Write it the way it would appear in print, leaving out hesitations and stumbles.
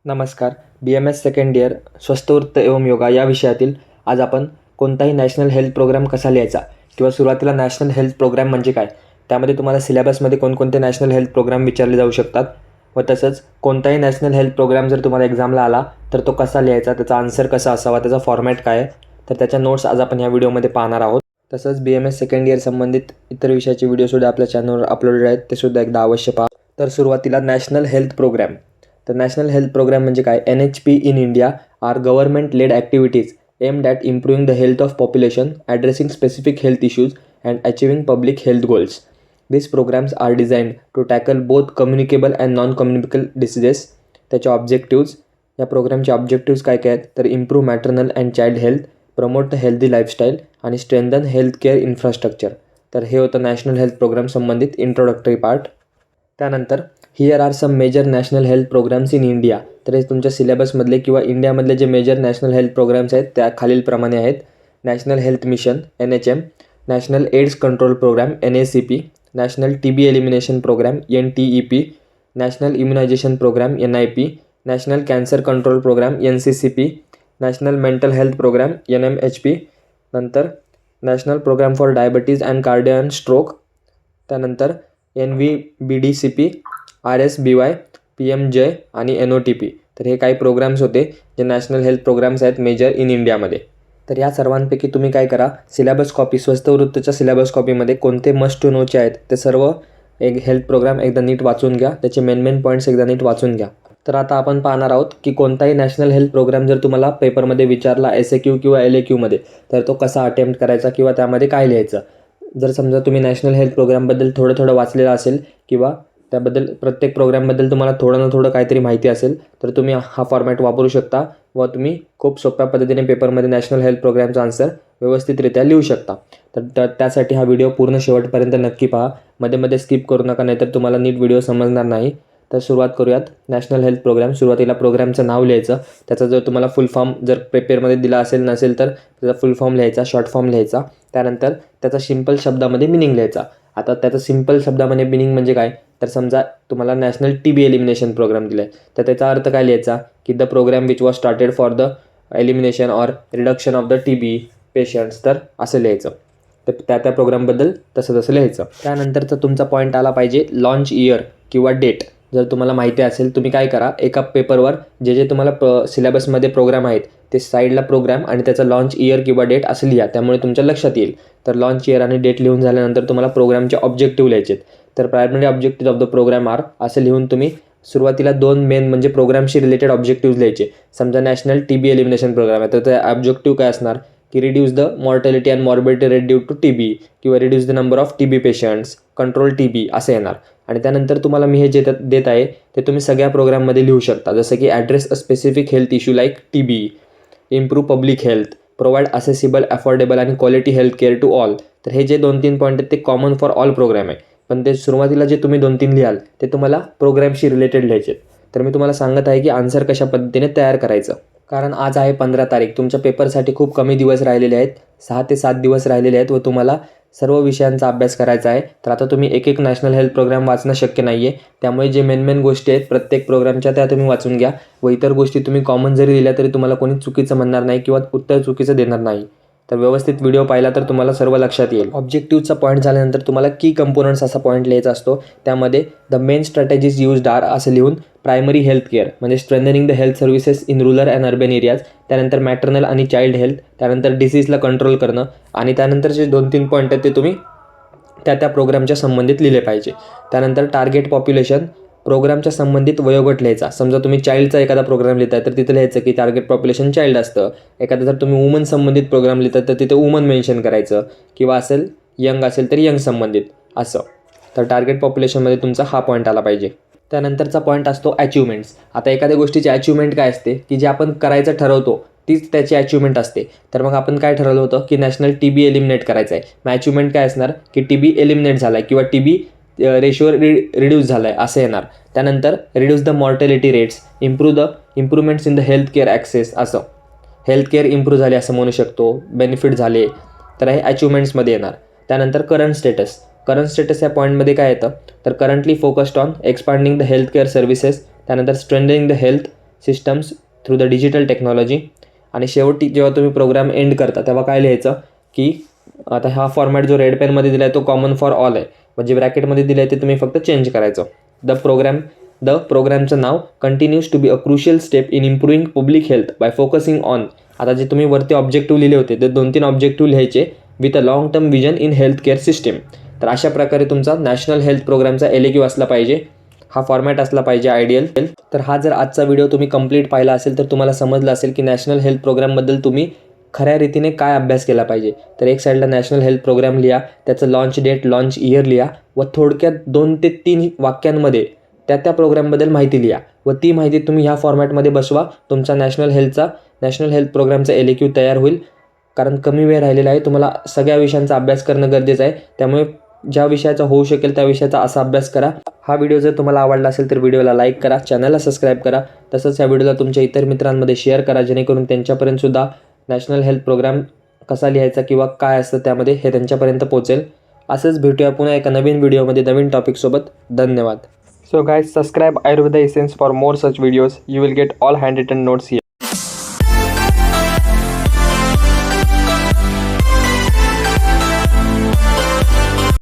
नमस्कार. BMS second year स्वस्थ वृत्त एवं योगा या विषयातील आज आपण कोणताही नॅशनल हेल्थ प्रोग्राम कसा लिहायचा किंवा सुरुवातीला नॅशनल हेल्थ प्रोग्राम म्हणजे काय, त्यामध्ये तुम्हाला सिलेबसमध्ये कोणकोणते नॅशनल हेल्थ प्रोग्राम विचारले जाऊ शकतात व तसंच कोणताही नॅशनल हेल्थ प्रोग्राम जर तुम्हाला एक्झामला आला तर तो कसा लिहायचा, त्याचा आन्सर कसा असावा, त्याचा फॉर्मॅट काय आहे, तर त्याच्या नोट्स आज आपण या व्हिडिओमध्ये पाहणार आहोत. तसंच BMS सेकंड इयर संबंधित इतर विषयाचे व्हिडिओसुद्धा आपल्या चॅनलवर अपलोडेड आहेत, ते सुद्धा एकदा अवश्य पहा. तर सुरुवातीला नॅशनल हेल्थ प्रोग्राम. तर नॅशनल हेल्थ प्रोग्राम म्हणजे काय, NHP in India are government led activities aimed at improving the health of population, addressing specific health issues, and achieving public health goals. These programs are designed to tackle both communicable and non-communicable diseases. त्याचे objectives, या प्रोग्रामचे objectives काय काय आहेत तर improve maternal and child health, promote the healthy lifestyle आणि strengthen health care infrastructure. तर हे होतं नॅशनल हेल्थ प्रोग्राम संबंधित इंट्रोडक्टरी पार्ट. त्यानंतर here are some major national health programs in India. तर हे तुमच्या सिलेबसमधले किंवा इंडियामधले जे मेजर नॅशनल हेल्थ प्रोग्राम्स आहेत त्या खालीलप्रमाणे आहेत. National health mission NHM, national AIDS control program NACP, national TB elimination program NTEP, national immunization program NIP, national cancer control program NCCP, national mental health program NMHP, नंतर national program for diabetes and cardio and stroke, त्यानंतर NVBDCP, RSBY, PMJ आणि NOTP. तर हे काही programs होते जे national health programs आहेत measure in इंडियामध्ये. तर या सर्वांपैकी तुम्ही काय करा, सिलेबस कॉपी, स्वस्थ वृत्तच्या सिलेबस कॉपीमध्ये कोणते मस्ट टू नोचे आहेत ते सर्व एक हेल्थ प्रोग्राम एकदा नीट वाचून घ्या, त्याचे मेन पॉईंट्स एकदा नीट वाचून घ्या. तर आता आपण पाहणार आहोत की कोणताही नॅशनल हेल्थ प्रोग्राम जर तुम्हाला पेपरमध्ये विचारला SAQ किंवा LAQमध्ये तर तो कसा अटेम्प्ट करायचा किंवा त्यामध्ये काय लिहायचं. जर समजा तुम्ही नॅशनल हेल्थ प्रोग्रामबद्दल थोडं वाचलेलं असेल किंवा त्याबद्दल प्रत्येक प्रोग्रामबद्दल तुम्हाला थोडं ना थोडं काहीतरी माहिती असेल तर तुम्ही हा फॉर्मॅट वापरू शकता व तुम्ही खूप सोप्या पद्धतीने पेपरमध्ये नॅशनल हेल्थ प्रोग्रामचा आन्सर व्यवस्थितरित्या लिहू शकता. तर त्यासाठी हा व्हिडिओ पूर्ण शेवटपर्यंत नक्की पहा, मध्ये स्किप करू नका, नाहीतर तुम्हाला नीट व्हिडिओ समजणार नाही. तर सुरुवात करूयात. National health program. सुरुवातीला प्रोग्रामचं नाव लिहायचं, त्याचा जर तुम्हाला फुल फॉर्म जर पेपरमध्ये दिला नसेल तर त्याचा फुल फॉर्म लिहायचा, शॉर्ट फॉर्म लिहायचा. त्यानंतर त्याचा सिंपल शब्दामध्ये मिनिंग लिहायचा. आता त्याचा सिंपल शब्दामध्ये मिनिंग म्हणजे काय, तर समजा तुम्हाला नॅशनल TB एलिमिनेशन प्रोग्राम दिला आहे तर त्याचा अर्थ काय लिहायचा की the program which was started for the elimination or reduction of the TB patients. तर असं लिहायचं. तर त्या प्रोग्रामबद्दल तसं लिहायचं. त्यानंतरचा तुमचा पॉईंट आला पाहिजे लॉन्च इयर किंवा डेट. जर तुम्हाला माहिती असेल तुम्ही काय करा, एका पेपरवर जे तुम्हाला सिलेबसमध्ये प्रोग्राम आहेत ते साईडला प्रोग्राम आणि त्याचा लॉन्च इयर किंवा डेट असं लिहा, त्यामुळे तुमच्या लक्षात येईल. तर लॉन्च इयर आणि डेट लिहून झाल्यानंतर तुम्हाला प्रोग्रामचे ऑब्जेक्टिव्ह लिहायचे. तर primary objective of the program are असं लिहून तुम्ही सुरुवातीला 2 मेन म्हणजे प्रोग्रामशी रिलेटेड ऑब्जेक्टिव्ह लिहायचे. समजा नॅशनल TB एलिमिनेशन प्रोग्राम आहे तर त्या ऑब्जेक्टिव्ह काय असणार की reduce the mortality and morbidity rate due to TB किंवा reduce the number of TB patients, control TB असं येणार. आणि त्यानंतर तुम्हाला मी हे जे देत आहे ते तुम्ही सगळ्या प्रोग्राममध्ये लिहू शकता, जसं की address a specific health issue like TB, improve public health, provide accessible, affordable आणि quality health care to all. तर हे जे 2-3 पॉईंट आहेत ते कॉमन फॉर ऑल प्रोग्राम आहे, पण ते सुरुवातीला जे तुम्ही 2-3 लिहाल ते तुम्हाला प्रोग्रामशी रिलेटेड लिहायचे. तर मी तुम्हाला सांगत आहे की आन्सर कशा पद्धतीने तयार करायचं, कारण आज आहे 15 तारीख. तुमच्या पेपरसाठी खूप कमी दिवस राहिलेले आहेत, 6 ते 7 दिवस राहिलेले आहेत व तुम्हाला सर्व विषयांचा अभ्यास करायचा आहे. तर आता तुम्ही एक नॅशनल हेल्थ प्रोग्राम वाचणं शक्य नाही आहे, त्यामुळे जे मेन गोष्टी आहेत प्रत्येक प्रोग्रामच्या त्या तुम्ही वाचून घ्या व इतर गोष्टी तुम्ही कॉमन जरी दिल्या तरी तुम्हाला कोणी चुकीचं म्हणणार नाही किंवा उत्तर चुकीचं देणार नाही. तर व्यवस्थित व्हिडिओ पाहिला तर तुम्हाला सर्व लक्षात येईल. ऑब्जेक्टिव्हचा पॉईंट झाल्यानंतर तुम्हाला की कंपोनंट्स असा पॉईंट लिहायचा असतो. त्यामध्ये the main strategies used are असं लिहून प्रायमरी हेल्थ केअर म्हणजे strengthening the health services in rural and urban areas, त्यानंतर मॅटर्नल आणि चाइल्ड हेल्थ, त्यानंतर डिसीजला कंट्रोल करणं आणि त्यानंतरचे 2-3 पॉईंट आहेत ते तुम्ही त्या प्रोग्रामच्या संबंधित लिहिले पाहिजे. त्यानंतर टार्गेट पॉप्युलेशन, प्रोग्रामच्या संबंधित वयोगट लिहायचा. समजा तुम्ही चाइल्डचा एखादा प्रोग्राम लिहिताय तर तिथं लिहायचं की टार्गेट पॉप्युलेशन चाइल्ड असतं. एखादा जर तुम्ही वुमन संबंधित प्रोग्राम लिहितात तर तिथे वुमन मेन्शन करायचं किंवा असेल यंग असेल तर यंग संबंधित असं. तर टार्गेट पॉप्युलेशनमध्ये तुमचा हा पॉईंट आला पाहिजे. त्यानंतरचा पॉईंट असतो अचिव्हमेंट्स. आता एखाद्या गोष्टीची अचिव्हमेंट काय असते की जे आपण करायचं ठरवतो तीच त्याची अचिव्हमेंट असते. तर मग आपण काय ठरवलं होतं की नॅशनल TB एलिमिनेट करायचं आहे. मग अचिव्हमेंट काय असणार की TB एलिमिनेट झाला आहे किंवा TB रेशो रिड्यूस झाला आहे असं येणार. त्यानंतर reduce the mortality rates, improvements in the health care access, असं हेल्थ केअर इम्प्रूव्ह झाले असं म्हणू शकतो, बेनिफिट झाले, तर हे अचिव्हमेंट्समध्ये येणार. त्यानंतर करंट स्टेटस या पॉईंटमध्ये काय येतं तर currently focused on expanding the health care services, त्यानंतर strengthening the health, systems through the digital technology. आणि शेवटी जेव्हा तुम्ही प्रोग्राम एंड करता तेव्हा काय लिहायचं की आता हा फॉर्मॅट जो रेड पेनमध्ये दिला आहे तो कॉमन फॉर ऑल आहे, म्हणजे ब्रॅकेटमध्ये दिलं आहे ते तुम्ही फक्त चेंज करायचं. द प्रोग्रामचं नाव continues to be a crucial step in improving public health by focusing on. आता जे तुम्ही वरती ऑब्जेक्टिव्ह लिहिले होते ते 2-3 ऑब्जेक्टिव्ह लिहायचे with a long term vision in health care system. तर अशा प्रकारे तुमचा नॅशनल हेल्थ प्रोग्रामचा LAQ असला पाहिजे, हा फॉर्मॅट असला पाहिजे आयडियल. तर हा जर आजचा व्हिडिओ तुम्ही कंप्लीट पाहिला असेल तर तुम्हाला समजलं असेल की नॅशनल हेल्थ प्रोग्रामबद्दल तुम्ही खऱ्या रीतीने काय अभ्यास केला पाहिजे. तर एक साईडला नॅशनल हेल्थ प्रोग्राम लिहा, त्याचं लॉन्च डेट, लॉन्च इयर लिहा व थोडक्यात 2 ते 3 वाक्यांमध्ये त्या प्रोग्रामबद्दल माहिती लिहा व ती माहिती तुम्ही ह्या फॉर्मॅटमध्ये बसवा. तुमचा नॅशनल हेल्थ प्रोग्रामचा LAQ तयार होईल. कारण कमी वेळ राहिलेला आहे, तुम्हाला सगळ्या विषयांचा अभ्यास करणं गरजेचं आहे. त्यामुळे ज्या विषयाचा होऊ शकेल त्या विषयाचा असा अभ्यास करा. हा व्हिडिओ जर तुम्हाला आवडला असेल तर व्हिडिओला लाईक करा, चॅनलला सबस्क्राईब करा. तसंच या व्हिडिओला तुमच्या इतर मित्रांमध्ये शेअर करा, जेणेकरून त्यांच्यापर्यंतसुद्धा नॅशनल हेल्थ प्रोग्राम कसा लिहायचा किंवा काय असतं त्यामध्ये हे त्यांच्यापर्यंत पोहोचेल. असंच भेटूया पुन्हा एका नवीन व्हिडिओमध्ये नवीन टॉपिकसोबत. धन्यवाद. So guys, subscribe Ayurveda Essence for more such videos. You will get all handwritten notes here.